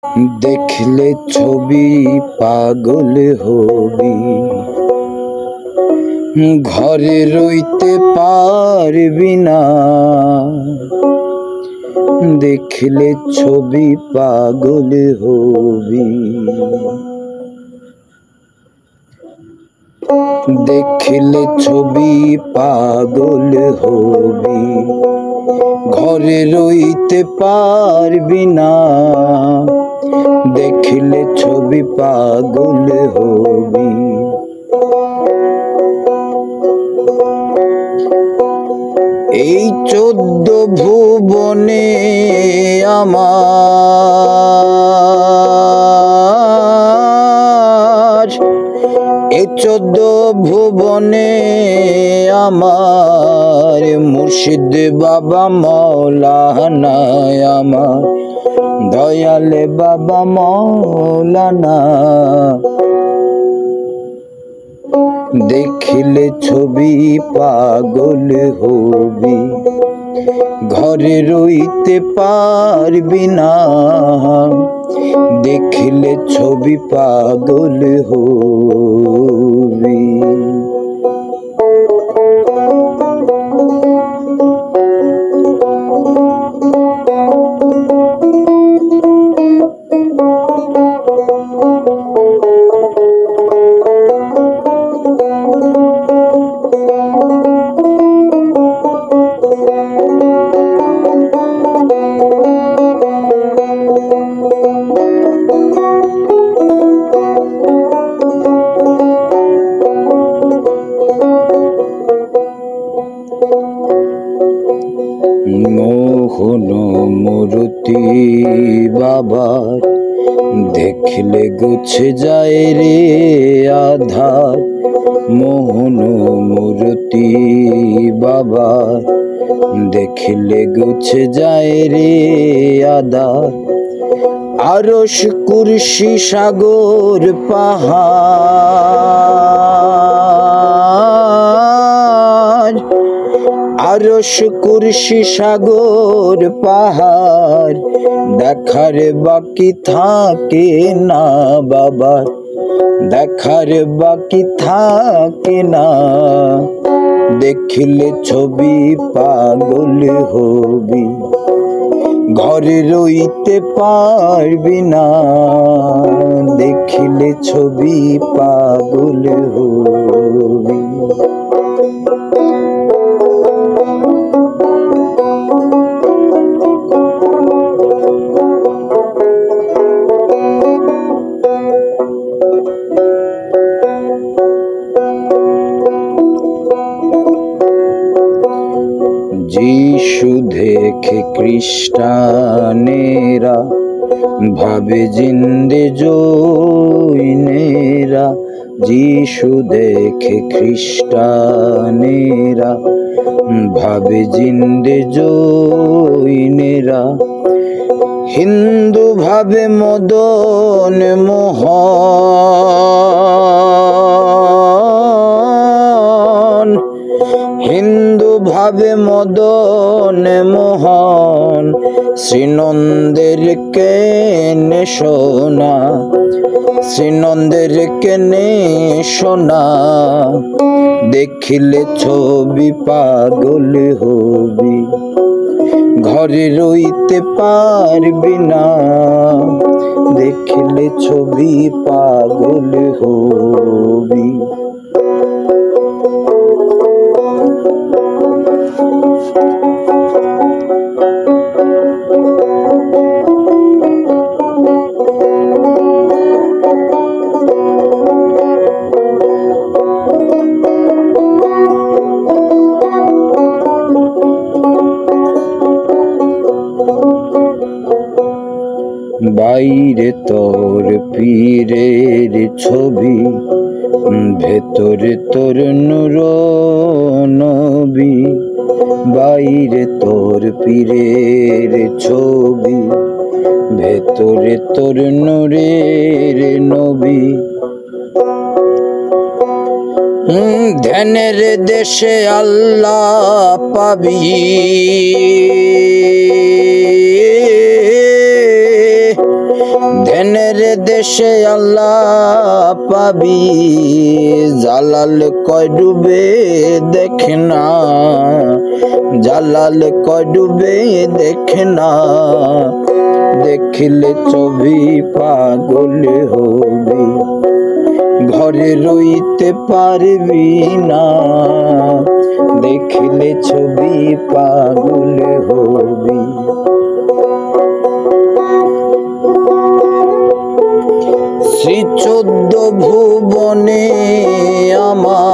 দেখলে ছবি পাগল হবি, ঘরে রইতে পারবি না। দেখলে ছবি পাগল হবি, দেখলে ছবি পাগল হবি, ঘরে রইতে পারবি না। দেখলে ছবি পাগল হবি। এই 14 ভুবনে আমার, এই 14 ভুবনে আমার মুর্শিদ বাবা মৌলানা আমার, দয়ালে বাবা মৌলানা। দেখলে ছবি পাগল হবি, ঘরে রইতে পারবি না। দেখলে ছবি পাগল হবি। মোহন মূর্তি বাবার দেখলে গুছে যায় রে আধার। মোহন মূর্তি বাবার দেখলে গুছে যায় রে আধার। আরশ কুরসি সাগর পাহাড়, আরশ কুরসি সাগর পাহাড় দেখার বাকি থাকে না বাবা, দেখার বাকি থাকে না। দেখলে ছবি পাগল হবি, ঘরে রইতে পারবি না। দেখলে ছবি পাগল হবি। যিশু দেখে খ্রিস্টানেরা ভাবে জিন্দে জৈনেরা। যিশু দেখে খ্রিস্টানেরা ভাবে জিন্দে জৈনেরা। হিন্দু ভাবে মদন মোহন, হিন্দু ভাবে মদন মোহন। শ্রীনন্দের কেনে সোনা, শ্রীনন্দের কেনে সোনা। দেখলে ছবি পাগল হবি, ঘরে রইতে পারবি না। দেখলে ছবি পাগল হবি। বাইরে তোর পীরের ছবি, ভেতরে তোর নূর নবী। বাইরে তোর পীরের ছবি, ভেতরে তোর নূরের নবী। ধ্যানের দেশে আল্লাহ পাবি, ধ্যানের দেশে আল্লাহ পাবি, জালাল কয় ডুবে দেখ না, জালাল কয় ডুবে দেখ না, দেখিলে ছবি পাগল হবি, ঘরে রইতে পারবি না, দেখিলে ছবি পাগল হবি। শ্রী 14 ভুবনে আমার,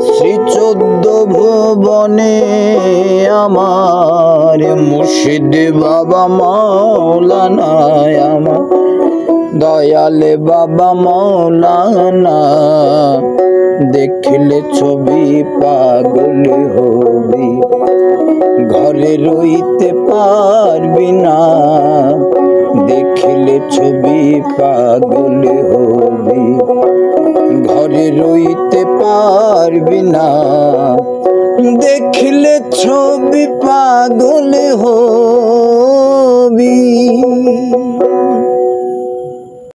শ্রী 14 ভুবনে আমার, মুর্শিদ বাবা মাওলানা আমার, দয়ালে বাবা মাওলানা, দেখলে ছবি পাগল হবি, ঘরে রইতে পারবি না, দেখলে ছবি পাগল হবি, ঘরে রইতে পারবি না, দেখলে ছবি পাগল হবি।